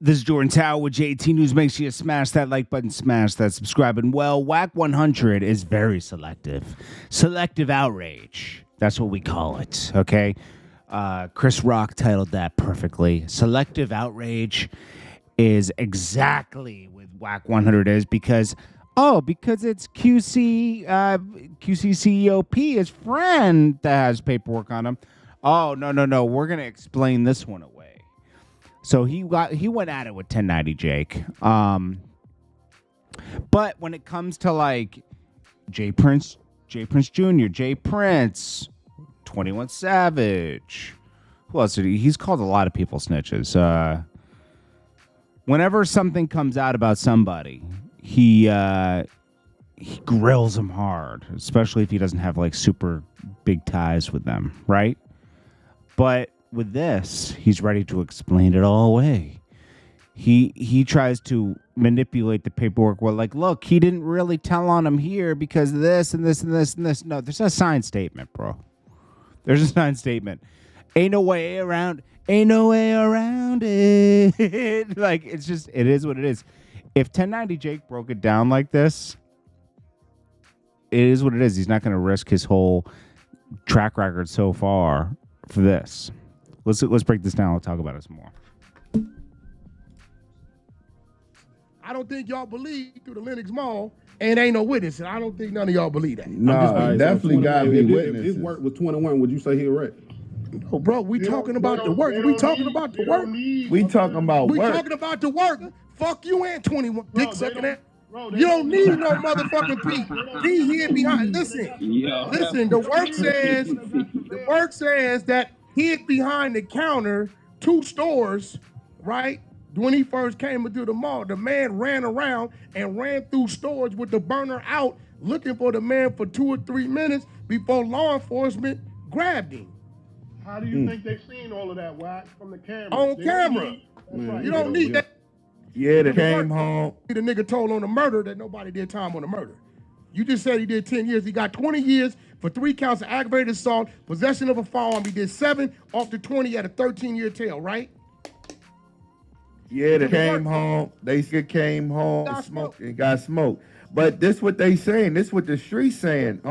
This is Jordan Tower with JT News. Make sure you smash that like button, smash that subscribe. And well, Wack 100 is very selective. Selective Outrage. That's what we call it, okay? Chris Rock titled that perfectly. Selective Outrage is exactly what Wack 100 is because it's QC CEOP, his friend that has paperwork on him. Oh, no. We're going to explain this one away. So he went at it with 1090 Jake. But when it comes to like J Prince Jr., J Prince, 21 Savage, who else did he's called a lot of people snitches. Whenever something comes out about somebody, he grills them hard, especially if he doesn't have like super big ties with them, right? But with this, he's ready to explain it all away. He tries to manipulate the paperwork. Well, like, look, he didn't really tell on him here because of this and this and this and this. No, there's a signed statement, bro. There's a signed statement. Ain't no way around it. Like, it is what it is. If 1090 Jake broke it down like this, it is what it is. He's not going to risk his whole track record so far for this. Let's break this down. We'll talk about it some more. I don't think y'all believe through the Lenox Mall and ain't no witness. I don't think none of y'all believe that. No, definitely gotta be witnesses. His work was 21. Would you say he a wreck? Oh, bro, we talking about the work. We talking about the work. We talking about work. We talking about the work. Fuck you and 21. Dick sucking that. You don't need no motherfucking P. He hid behind. Listen. The work says that he hid behind the counter, 2 stores, right? When he first came into the mall, the man ran around and ran through stores with the burner out, looking for the man for 2 or 3 minutes before law enforcement grabbed him. How do you think they seen all of that, Wack, from the camera? On camera. You don't need that. Yeah, they came home. The nigga told on the murder that nobody did time on the murder. You just said he did 10 years. He got 20 years for 3 counts of aggravated assault, possession of a firearm. He did 7 off the 20 at a 13-year tail, right? Yeah, they came home. They came home and smoked and got smoked. But this what they saying. This what the streets saying.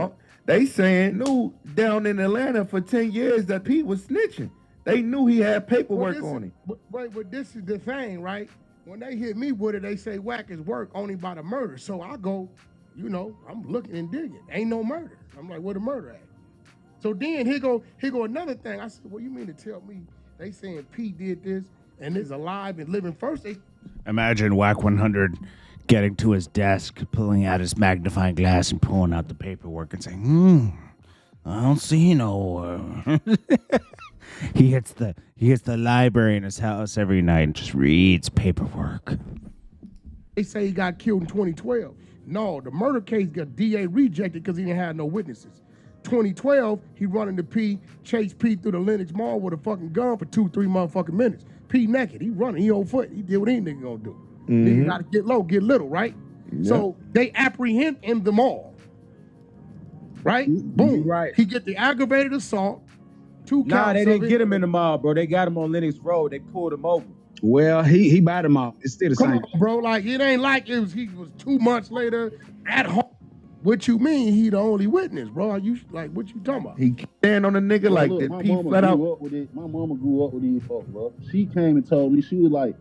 They saying knew down in Atlanta for 10 years that Pete was snitching. They knew he had paperwork on him. But this is the thing, right? When they hit me with it, they say Wack is work only by the murder. So I go, I'm looking and digging. Ain't no murder. I'm like, where the murder at? So then here go another thing. I said, well, you mean to tell me they saying Pete did this and is alive and living first? Imagine Wack 100 getting to his desk, pulling out his magnifying glass and pulling out the paperwork and saying, I don't see no. He hits the library in his house every night and just reads paperwork. They say he got killed in 2012. No, the murder case got DA rejected because he didn't have no witnesses. 2012, he running the P, chased P through the Lenox Mall with a fucking gun for 2-3 motherfucking minutes. P naked, he running, he on foot. He did what any nigga gonna do. Nigga gotta get low, get little, right? Yep. So they apprehend in the mall, right? Boom. Right. He get the aggravated assault, 2 counts. Nah, they didn't get him in the mall, bro. They got him on Lenox Road. They pulled him over. Well, he bought him off. It's still the same. Come on, bro. Like, it ain't like he was 2 months later at home. What you mean he the only witness, bro? What you talking about? He stand on a nigga like that. He flat out. My mama grew up with these folks, bro. She came and told me, she was like,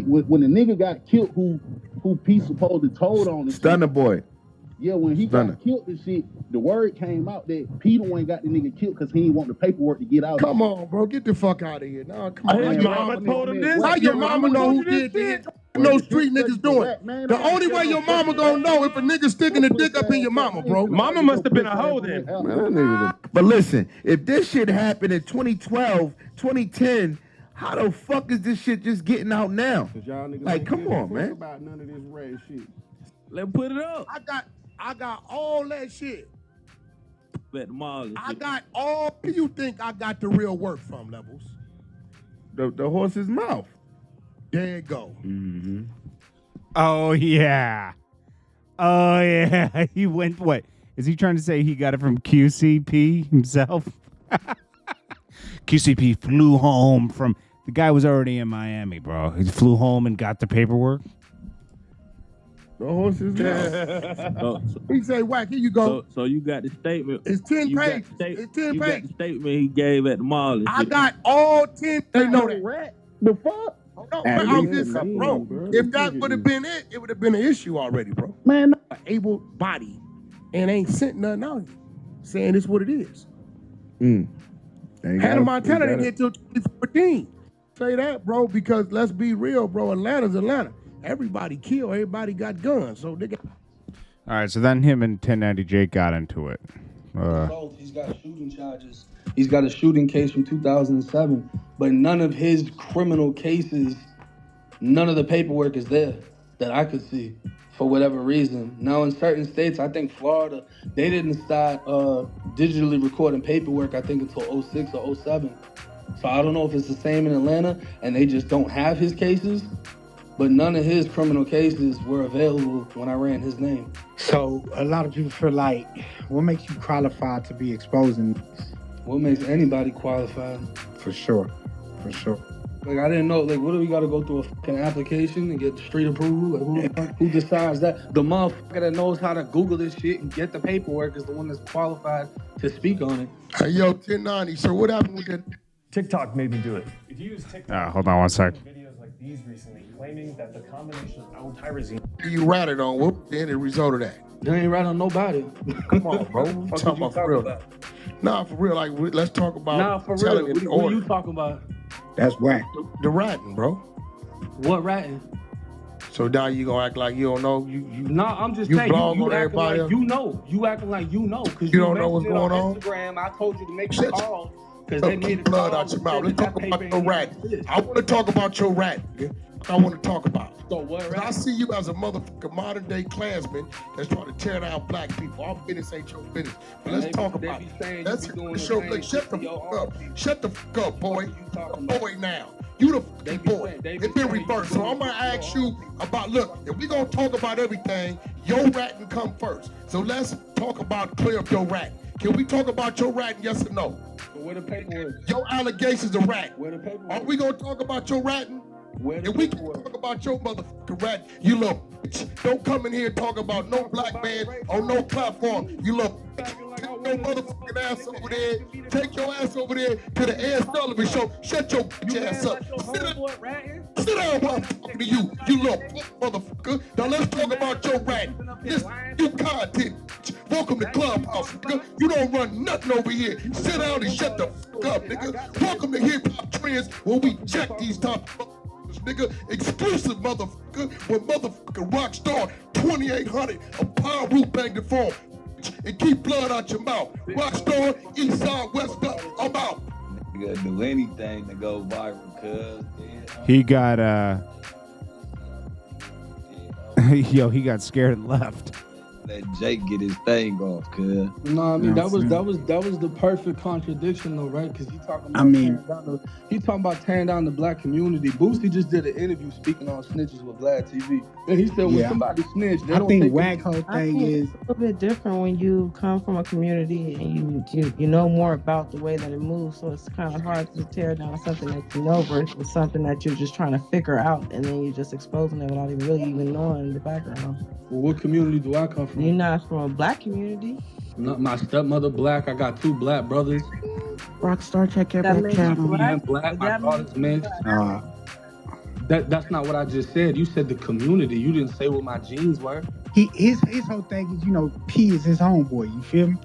when the nigga got killed, who P supposed to told on him. Stunner boy. Yeah, when he got killed and shit, the word came out that Peter one got the nigga killed because he didn't want the paperwork to get out. Come on, bro. Get the fuck out of here. Nah, come on. Your mama told him this? How your mama know who did this? No street niggas doing. The only way your mama gonna know if a nigga sticking a dick up in your mama, bro. Mama must have been a hoe then. But listen, if this shit happened in 2012, 2010, how the fuck is this shit just getting out now? Like, come on, man. About none of this red shit. Let's put it up. I got all that shit. Bet the mall. I got all. Where you think I got the real work from, Levels? The horse's mouth. There you go. Mm-hmm. Oh yeah. He went. What is he trying to say? He got it from QCP himself. QCP flew home from The guy was already in Miami, bro. He flew home and got the paperwork. The horse's mouth. He say, Wack, here you go. So you got the statement. It's 10 pages. It's 10 You got pages. the statement he gave at the mall. And I shit. got all 10. They know that. Rat. The fuck? No, At I'm least just, a couple, bro. bro. If that would have been it, it would have been an issue already, bro. Man, An able body and ain't sent nothing out here saying it's what it is. Hannah Montana didn't hit till 2014. Say that, bro, because let's be real, bro. Atlanta's Atlanta. Everybody killed. Everybody got guns. So they got. All right, so then him and 1090 Jake got into it. He's got shooting charges. He's got a shooting case from 2007, but none of his criminal cases, none of the paperwork is there that I could see for whatever reason. Now, in certain states, I think Florida, they didn't start digitally recording paperwork, I think, until 06 or 07. So I don't know if it's the same in Atlanta and they just don't have his cases, but none of his criminal cases were available when I ran his name. So a lot of people feel like, what makes you qualified to be exposing this? What makes anybody qualified? For sure. Like, I didn't know, like, what do we gotta go through a fucking application and get the street approval? Like, who decides that? The motherfucker that knows how to Google this shit and get the paperwork is the one that's qualified to speak on it. Hey, yo, 1090. So what happened with that? TikTok made me do it. If you use TikTok, Hold on one sec. videos like these recently claiming that the combination of al-tyrosine You ratted on what the end result of that? They ain't right on nobody. Come on, bro. I'm talking about for real. Nah, for real. Like, let's talk about. Nah, for real. telling it in What are order. you talking about? That's whack. The ratting, bro. What ratting? So now you gonna act like you don't know? Nah, I'm just you saying, blog you on acting everybody like else? you know. You acting like you know. Cause You don't know what's mentioned it going on? Instagram, I told you to make the Shit. call. Because they made Keep a blood call out your and mouth. said Let's that talk that about paper your ain't rat. exist. I want to talk about your rat. Nigga. I want to talk about. So what 'Cause I rat? see you as a motherfucking modern day Klansman that's trying to tear down black people. Our business ain't your business. But let's talk about it. Let's show. Look, shut the fuck up. Shut the fuck up, boy. Boy, now. You the fucking boy. It's been reversed. So I'm gonna ask you about. Look, if we gonna talk about everything, your ratting come first. So let's talk about clear up your rat. Can we talk about your ratting? Yes or no? Where the paperwork? Your allegations of rat. Where the paperwork? Are we gonna talk about your ratting? Where the If we can paperwork? talk about your motherfucking rat, you little bitch. Don't come in here and talk about no black man on no platform. You little bitch. Take your motherfucking ass over there. Take your ass over there to the Ed Sullivan show. Shut your bitch ass up. Sit down while I'm talking to you, you little motherfucker. Now let's talk about your rat. This new content. Welcome to Clubhouse, nigga. You don't run nothing over here. Sit down and shut the fuck up, nigga. Welcome to Hip Hop Trends, where we check these top nigga, exclusive motherfucker, with motherfucking Rockstar 2800, a power root bang the phone, and keep blood out your mouth. Rockstar, East Side, West Side, I'm out. You gotta do anything to go viral, cuz. He got he got scared and left. Let Jake get his thing off, cuz. No, I mean that was the perfect contradiction though, right? Because he talking about tearing down the black community. Boosie just did an interview speaking on snitches with Vlad TV, and he said when somebody snitch, they I don't think take Wack whole thing is a little bit different when you come from a community and you know more about the way that it moves. So it's kind of hard to tear down something that you know versus something that you're just trying to figure out, and then you're just exposing it without even knowing the background. Well, what community do I come from? You're not from a black community. My stepmother black. I got 2 black brothers. Rockstar, check your back channel. I'm black. My daughter's mixed. That's not what I just said. You said the community. You didn't say what my genes were. his whole thing is, P is his homeboy. You feel me?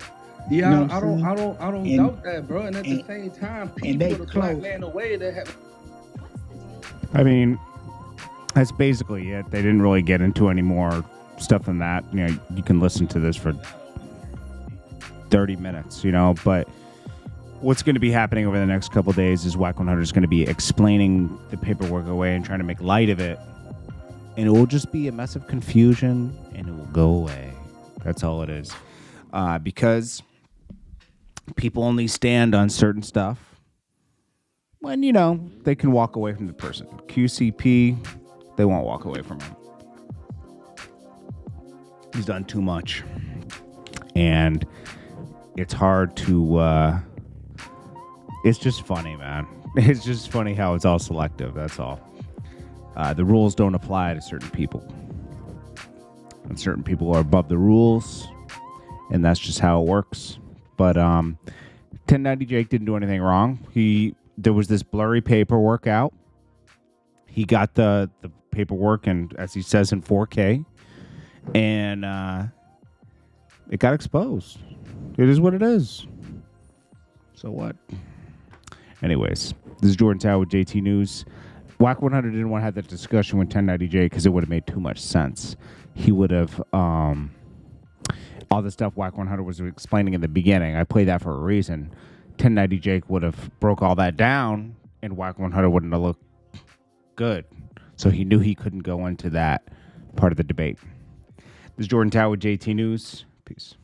Yeah, You know I don't doubt that, bro. And at the same time, people put a black man away that have. I mean, that's basically it. They didn't really get into any more stuff than that. You can listen to this for 30 minutes, but what's going to be happening over the next couple of days is Wack 100 is going to be explaining the paperwork away and trying to make light of it, and it will just be a mess of confusion, and it will go away. That's all it is. Because people only stand on certain stuff when, they can walk away from the person. QCP, they won't walk away from him. He's done too much. And it's hard to... it's just funny, man. It's just funny how it's all selective. That's all. The rules don't apply to certain people. And certain people are above the rules. And that's just how it works. But 1090 Jake didn't do anything wrong. There was this blurry paperwork out. He got the paperwork, and as he says, in 4K. And it got exposed. It is what it is. So what? Anyways, this is Jordan Tower with JT News. Wack 100 didn't want to have that discussion with 1090J because it would have made too much sense. He would have all the stuff Wack 100 was explaining in the beginning. I played that for a reason. 1090 Jake would have broke all that down, and Wack 100 wouldn't have looked good. So he knew he couldn't go into that part of the debate. This is Jordan Tower with JT News. Peace.